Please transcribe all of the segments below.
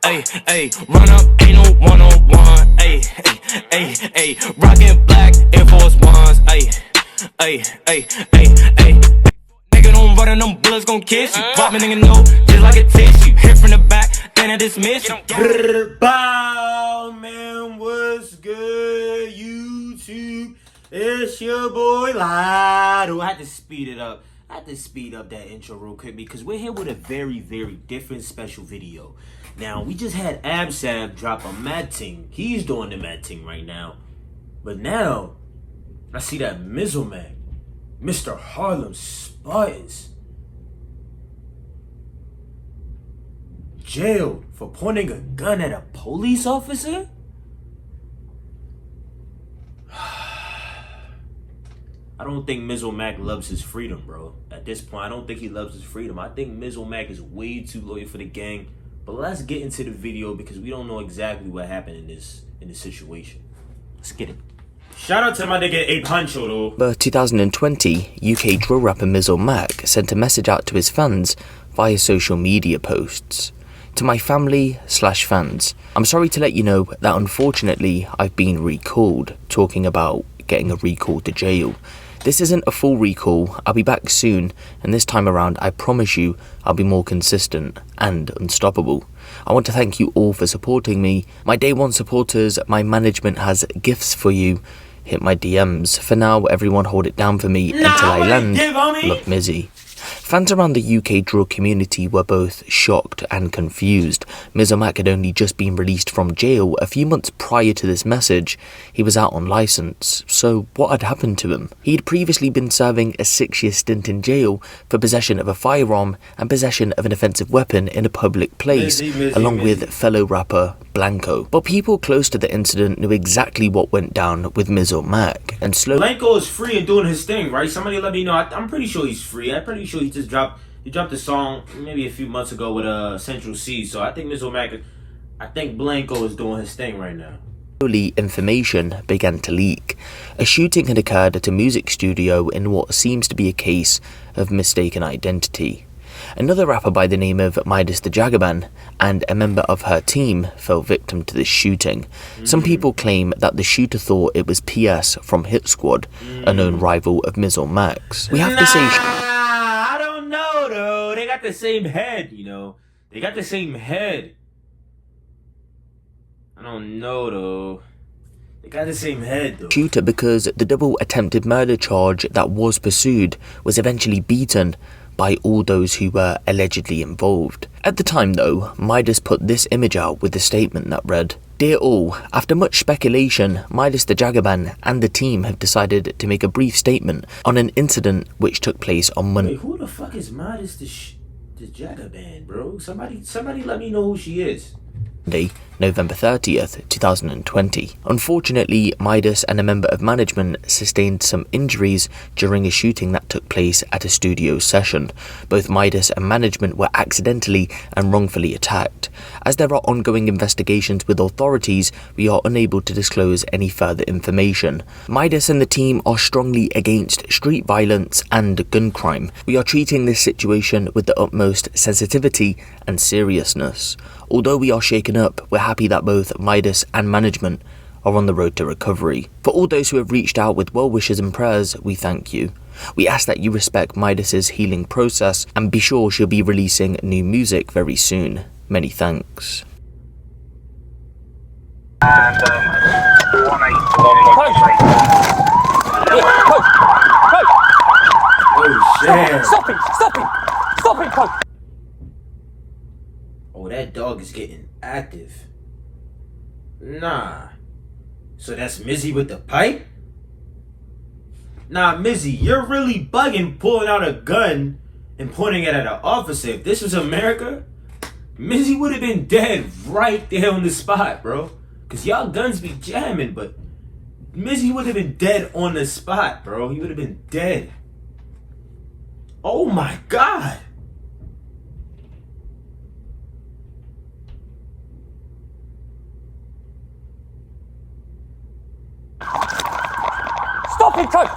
Ay, ay, run up, ain't no one-on-one. Ay, ay, ay, ay, rockin' black Air Force Ones. Ay, ay, ay, ay, ay. Nigga don't run and them bullets gon' kiss you. Pop me nigga know, just like a tissue. Hit from the back, then I dismiss you. Bow, man, what's good, YouTube? It's your boy Lotto. I had to speed it up. I had to speed up that intro real quick because we're here with a very, very different special video. Now, we just had Absab drop a mad ting. He's doing the mad ting right now. But now, I see that MizOrMac, Mr. Harlem Spartans, jailed for pointing a gun at a police officer? I don't think MizOrMac loves his freedom, bro. At this point, I don't think he loves his freedom. I think MizOrMac is way too loyal for the gang. But let's get into the video because we don't know exactly what happened in this situation. Let's get it. Shout out to my nigga Ape Huncho though. But 2020, UK drill rapper MizOrMac sent a message out to his fans via social media posts. To my family/fans, I'm sorry to let you know that unfortunately I've been recalled, talking about getting a recall to jail. This isn't a full recall, I'll be back soon, and this time around I promise you I'll be more consistent and unstoppable. I want to thank you all for supporting me. My day one supporters, my management has gifts for you. Hit my DMs. For now, everyone hold it down for me until I land. Look, Mizzy. Fans around the UK drill community were both shocked and confused. MizOrMac had only just been released from jail a few months prior to this message. He was out on licence, so what had happened to him? He had previously been serving a 6-year stint in jail for possession of a firearm and possession of an offensive weapon in a public place, along with fellow rapper Blanco. But people close to the incident knew exactly what went down with MizOrMac, and Blanco is free and doing his thing, right? Somebody let me know. I'm pretty sure he's free. I'm pretty sure he just dropped a song maybe a few months ago with Central C. So I think MizOrMac, I think Blanco is doing his thing right now. Slowly, information began to leak. A shooting had occurred at a music studio in what seems to be a case of mistaken identity. Another rapper by the name of Midas the Jagaban and a member of her team fell victim to this shooting. Some people claim that the shooter thought it was PS from Hit Squad, a known rival of MizOrMac's. We have to say, I don't know though. They got the same head, you know. They got the same head. I don't know though. They got the same head though. Shooter because the double attempted murder charge that was pursued was eventually beaten by all those who were allegedly involved. At the time though, Midas put this image out with a statement that read, "Dear all, after much speculation, Midas the Jagaban and the team have decided to make a brief statement on an incident which took place on Monday." Wait, who the fuck is Midas the Jagaban, bro? Somebody let me know who she is. November 30th, 2020. Unfortunately, Midas and a member of management sustained some injuries during a shooting that took place at a studio session. Both Midas and management were accidentally and wrongfully attacked. As there are ongoing investigations with authorities, we are unable to disclose any further information. Midas and the team are strongly against street violence and gun crime. We are treating this situation with the utmost sensitivity and seriousness. Although we are shaken up, we're happy that both Midas and management are on the road to recovery. For all those who have reached out with well wishes and prayers, we thank you. We ask that you respect Midas's healing process and be sure she'll be releasing new music very soon. Many thanks. Oh shit! Stop him, coach. Oh, that dog is getting active. Nah. So that's Mizzy with the pipe? Nah, Mizzy, you're really bugging pulling out a gun and pointing it at an officer. If this was America, Mizzy would have been dead right there on the spot, bro. Cause y'all guns be jamming, but Mizzy would have been dead on the spot, bro. He would have been dead. Oh my God. Stop him, coach.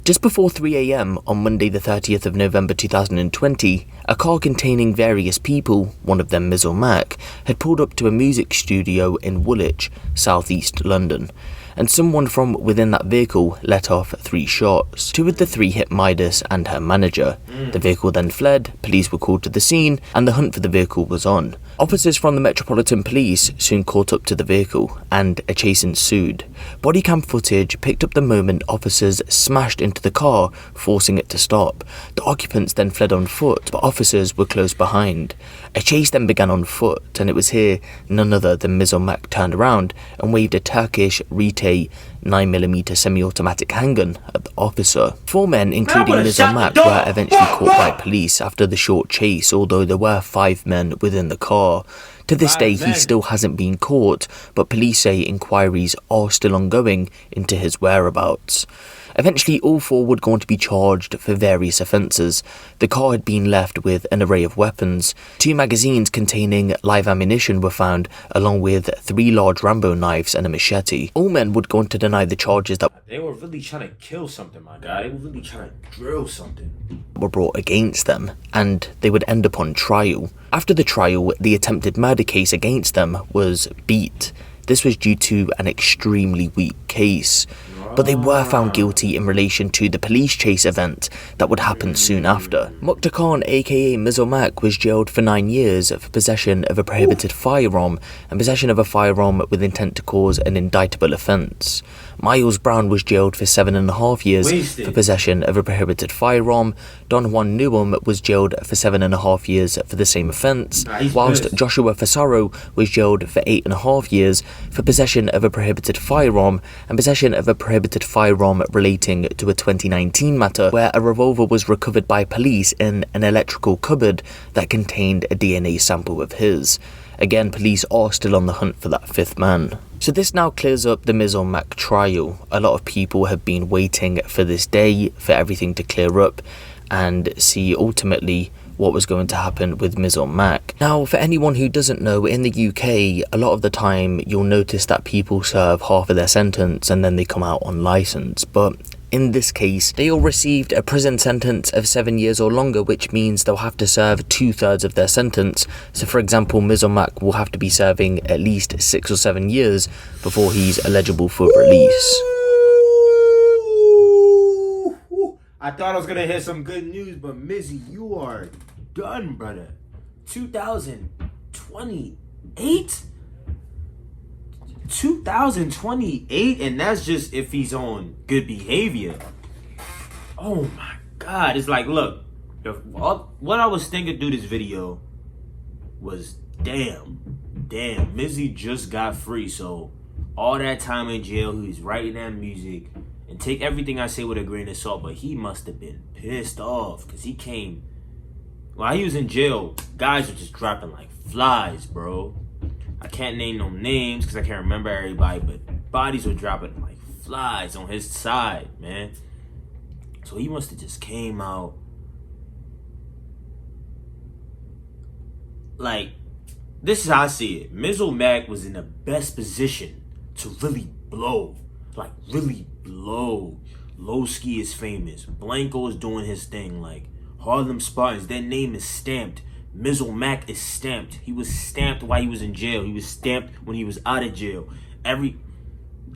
Just before 3 a.m. on Monday the 30th of November 2020, a car containing various people, one of them MizOrMac, had pulled up to a music studio in Woolwich, southeast London, and someone from within that vehicle let off 3 shots. 2 of the 3 hit Midas and her manager. The vehicle then fled, police were called to the scene, and the hunt for the vehicle was on. Officers from the Metropolitan Police soon caught up to the vehicle, and a chase ensued. Bodycam footage picked up the moment officers smashed into the car, forcing it to stop. The occupants then fled on foot, but officers were close behind. A chase then began on foot, and it was here none other than MizOrMac turned around and waved a Turkish Rite 9mm semi-automatic handgun at the officer. 4 men, including MizOrMac, were eventually caught by police after the short chase, although there were 5 men within the car. To this day, he still hasn't been caught, but police say inquiries are still ongoing into his whereabouts. Eventually, all 4 would go on to be charged for various offences. The car had been left with an array of weapons. 2 magazines containing live ammunition were found, along with 3 large Rambo knives and a machete. All men would go on to deny the charges that They were really trying to kill something, my guy. They were really trying to drill something. were brought against them, and they would end up on trial. After the trial, the attempted murder case against them was beat. This was due to an extremely weak case, but they were found guilty in relation to the police chase event that would happen soon after. Mukhtar Khan, aka MizOrMac, was jailed for 9 years for possession of a prohibited firearm and possession of a firearm with intent to cause an indictable offence. Miles Brown was jailed for 7.5 years for possession of a prohibited firearm. Don Juan Newham was jailed for 7.5 years for the same offence, whilst Joshua Fasaro was jailed for 8.5 years for possession of a prohibited firearm and possession of a prohibited firearm relating to a 2019 matter where a revolver was recovered by police in an electrical cupboard that contained a DNA sample of his. Again, police are still on the hunt for that 5th man. So this now clears up the MizOrMac trial. A lot of people have been waiting for this day, for everything to clear up and see ultimately what was going to happen with MizOrMac. Now, for anyone who doesn't know, in the UK, a lot of the time you'll notice that people serve half of their sentence and then they come out on licence, but in this case, they all received a prison sentence of 7 years or longer, which means they'll have to serve 2/3 of their sentence. So for example, MizOrMac will have to be serving at least 6 or 7 years before he's eligible for release. I thought I was gonna hear some good news, but Mizzy, you are done, brother. 2028? 2028, and that's just if he's on good behavior. Oh my God, it's like, look, what I was thinking through this video was, damn, Mizzy just got free, so all that time in jail, he was writing that music, and take everything I say with a grain of salt, but he must have been pissed off, because he came, while he was in jail, guys were just dropping like flies, bro. I can't name no names because I can't remember everybody, but bodies were dropping like flies on his side, man. So he must have just came out. Like, this is how I see it. MizOrMac was in the best position to really blow. Like, really blow. Lowski is famous. Blanco is doing his thing. Like, Harlem Spartans, their name is stamped. MizOrMac is stamped. He was stamped while he was in jail. He was stamped when he was out of jail.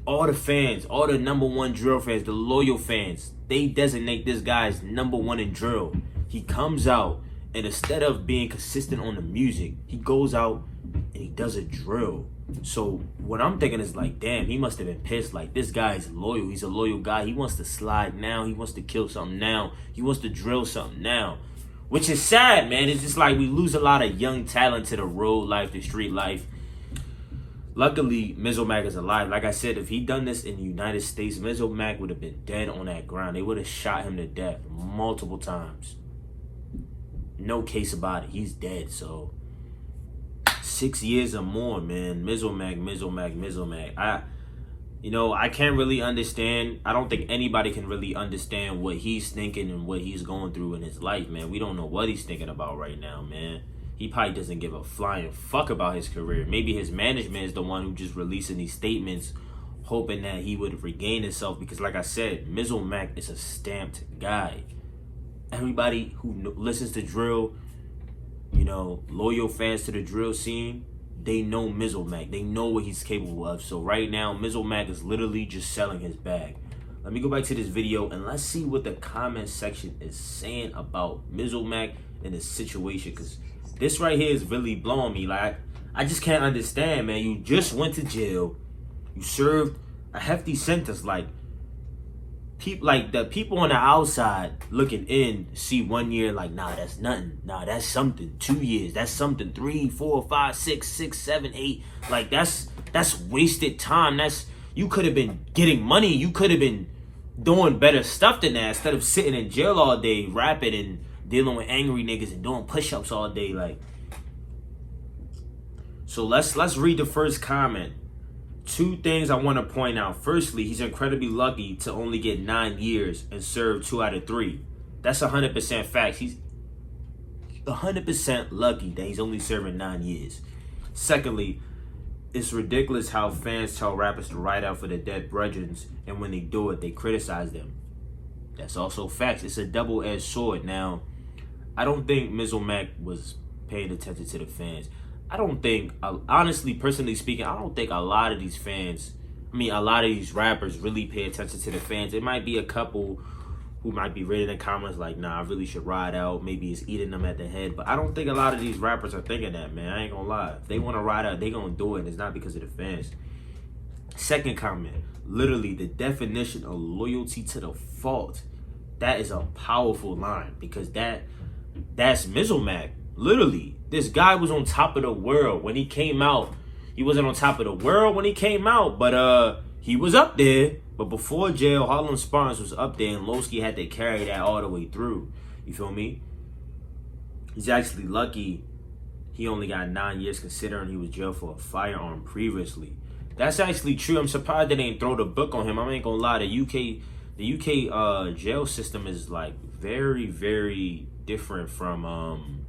All the fans, all the #1 drill fans, the loyal fans, they designate this guy as #1 in drill. He comes out, and instead of being consistent on the music, he goes out and he does a drill. So what I'm thinking is like, damn, he must have been pissed. Like, this guy is loyal. He's a loyal guy. He wants to slide now. He wants to kill something now. He wants to drill something now. Which is sad, man. It's just like we lose a lot of young talent to the road life, the street life. Luckily, MizOrMac is alive. Like I said, if he'd done this in the United States, MizOrMac would have been dead on that ground. They would have shot him to death multiple times. No case about it. He's dead, so 6 years or more, man. MizOrMac. I can't really understand. I don't think anybody can really understand what he's thinking and what he's going through in his life, man. We don't know what he's thinking about right now, man. He probably doesn't give a flying fuck about his career. Maybe his management is the one who just releasing these statements, hoping that he would regain himself, because like I said, MizOrMac is a stamped guy. Everybody who listens to drill, you know, loyal fans to the drill scene, they know MizOrMac. They know what he's capable of. So right now, MizOrMac is literally just selling his bag. Let me go back to this video and let's see what the comment section is saying about MizOrMac and his situation, because this right here is really blowing me. Like, I just can't understand, man. You just went to jail. You served a hefty sentence. Like the people on the outside looking in see 1 year like, nah, that's nothing. Nah, that's something. 2 years, that's something. 3, 4, 5, 6, 7, 8. Like that's wasted time. You could have been getting money. You could have been doing better stuff than that instead of sitting in jail all day, rapping and dealing with angry niggas and doing push-ups all day. Like, so let's read the first comment. 2 things I want to point out. Firstly, he's incredibly lucky to only get 9 years and serve 2 out of 3. That's 100% facts. He's 100% lucky that he's only serving 9 years. Secondly, it's ridiculous how fans tell rappers to ride out for their dead brethren, and when they do it, they criticize them. That's also facts. It's a double-edged sword. Now, I don't think MizOrMac was paying attention to the fans. I don't think, honestly, personally speaking, I don't think a lot of these fans, a lot of these rappers really pay attention to the fans. It might be a couple who might be reading the comments like, nah, I really should ride out. Maybe it's eating them at the head. But I don't think a lot of these rappers are thinking that, man. I ain't gonna lie. If they want to ride out, they gonna do it. It's not because of the fans. Second comment, literally the definition of loyalty to the fault. That is a powerful line, because that's MizOrMac. Literally, this guy was on top of the world when he came out. He wasn't on top of the world when he came out, but he was up there. But before jail, Harlem Spartans was up there, and Lowski had to carry that all the way through. You feel me? He's actually lucky he only got 9 years, considering he was jailed for a firearm previously. That's actually true. I'm surprised they didn't throw the book on him. I ain't gonna lie. The UK jail system is like very, very different from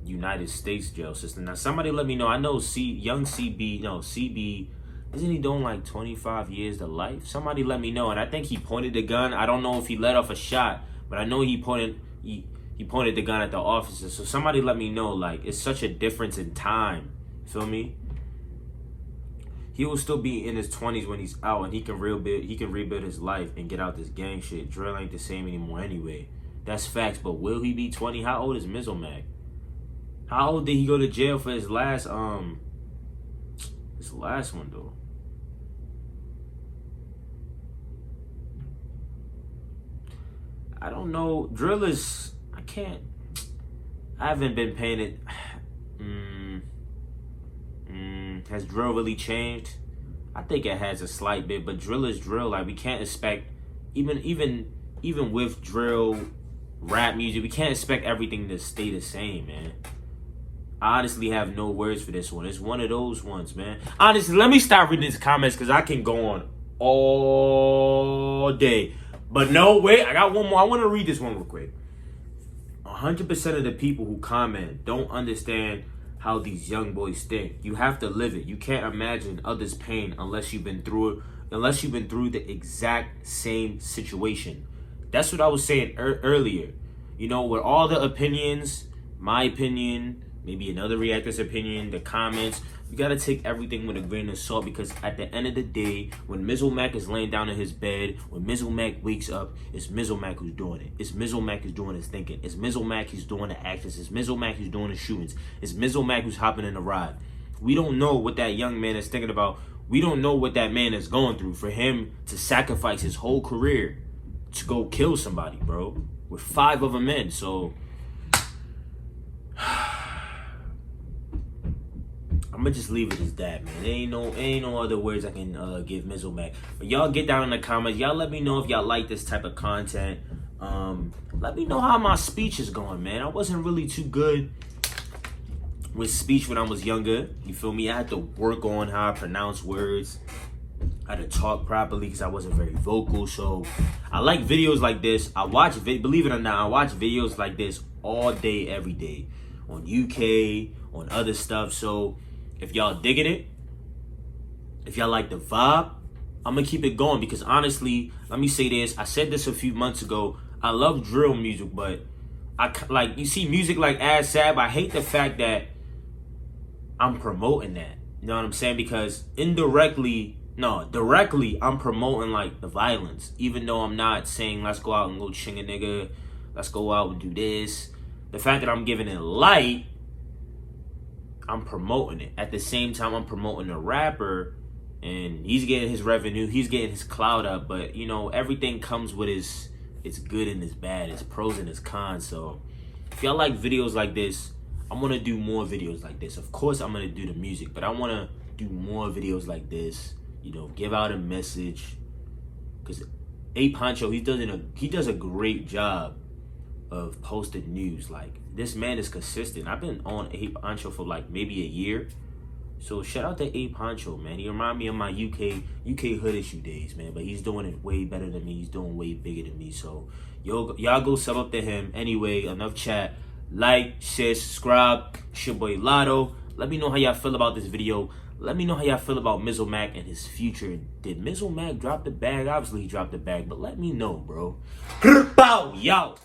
United States jail system. Now somebody let me know. I know CB, isn't he doing like 25 years to life? Somebody let me know. And I think he pointed the gun. I don't know if he let off a shot, but I know he pointed the gun at the officer. So somebody let me know. Like, it's such a difference in time. Feel me? He will still be in his 20s when he's out, and he can rebuild his life and get out this gang shit. Drill ain't the same anymore anyway. That's facts. But will he be 20? How old is MizOrMac? How old did he go to jail for his last one though? I don't know. Drill is, I haven't been paying it. Has drill really changed? I think it has a slight bit, but drill is drill. Like, we can't expect, even with drill rap music, we can't expect everything to stay the same, man. I honestly have no words for this one. It's one of those ones, man. Honestly, let me stop reading these comments, because I can go on all day. But no, wait, I got one more. I want to read this one real quick. 100% of the people who comment don't understand how these young boys think. You have to live it. You can't imagine others' pain unless you've been through it, unless you've been through the exact same situation. That's what I was saying earlier. You know, with all the opinions, my opinion, maybe another reactor's opinion, the comments, you gotta take everything with a grain of salt, because at the end of the day, when MizOrMac is laying down in his bed, when MizOrMac wakes up, it's MizOrMac who's doing it. It's MizOrMac who's doing his thinking. It's MizOrMac who's doing the actions. It's MizOrMac who's doing the shootings. It's MizOrMac who's hopping in the ride. We don't know what that young man is thinking about. We don't know what that man is going through for him to sacrifice his whole career to go kill somebody, bro, with 5 of them in. So I'm gonna just leave it as that, man. There ain't no other words I can give MizOrMac. But y'all get down in the comments. Y'all let me know if y'all like this type of content. Let me know how my speech is going, man. I wasn't really too good with speech when I was younger. You feel me? I had to work on how I pronounce words, how to talk properly, because I wasn't very vocal. So I like videos like this. Believe it or not, I watch videos like this all day, every day, on UK, on other stuff. So if y'all digging it, If y'all like the vibe, I'm gonna keep it going, because honestly, let me say this. I said this a few months ago. I love drill music, but like, you see music like Ad Sab, I hate the fact that I'm promoting that. You know what I'm saying? Because directly, I'm promoting like the violence. Even though I'm not saying let's go out and go ching a nigga, let's go out and do this. The fact that I'm giving it light, I'm promoting it. At the same time, I'm promoting the rapper, and he's getting his revenue, he's getting his clout up. But you know, everything comes with it's good and it's bad, it's pros and it's cons. So if y'all like videos like this, I'm gonna do more videos like this. Of course, I'm gonna do the music, but I wanna do more videos like this. You know, give out a message, because Ape Honcho, he does a great job of posting news. Like, this man is consistent. I've been on Ape Honcho for like maybe a year. So shout out to Ape Honcho, man. He remind me of my UK hood issue days, man. But he's doing it way better than me. He's doing way bigger than me. So y'all go sub up to him. Anyway, enough chat. Like, share, subscribe. It's your boy Lotto. Let me know how y'all feel about this video. Let me know how y'all feel about MizOrMac and his future. Did MizOrMac drop the bag? Obviously he dropped the bag, but let me know, bro. Bow, yo.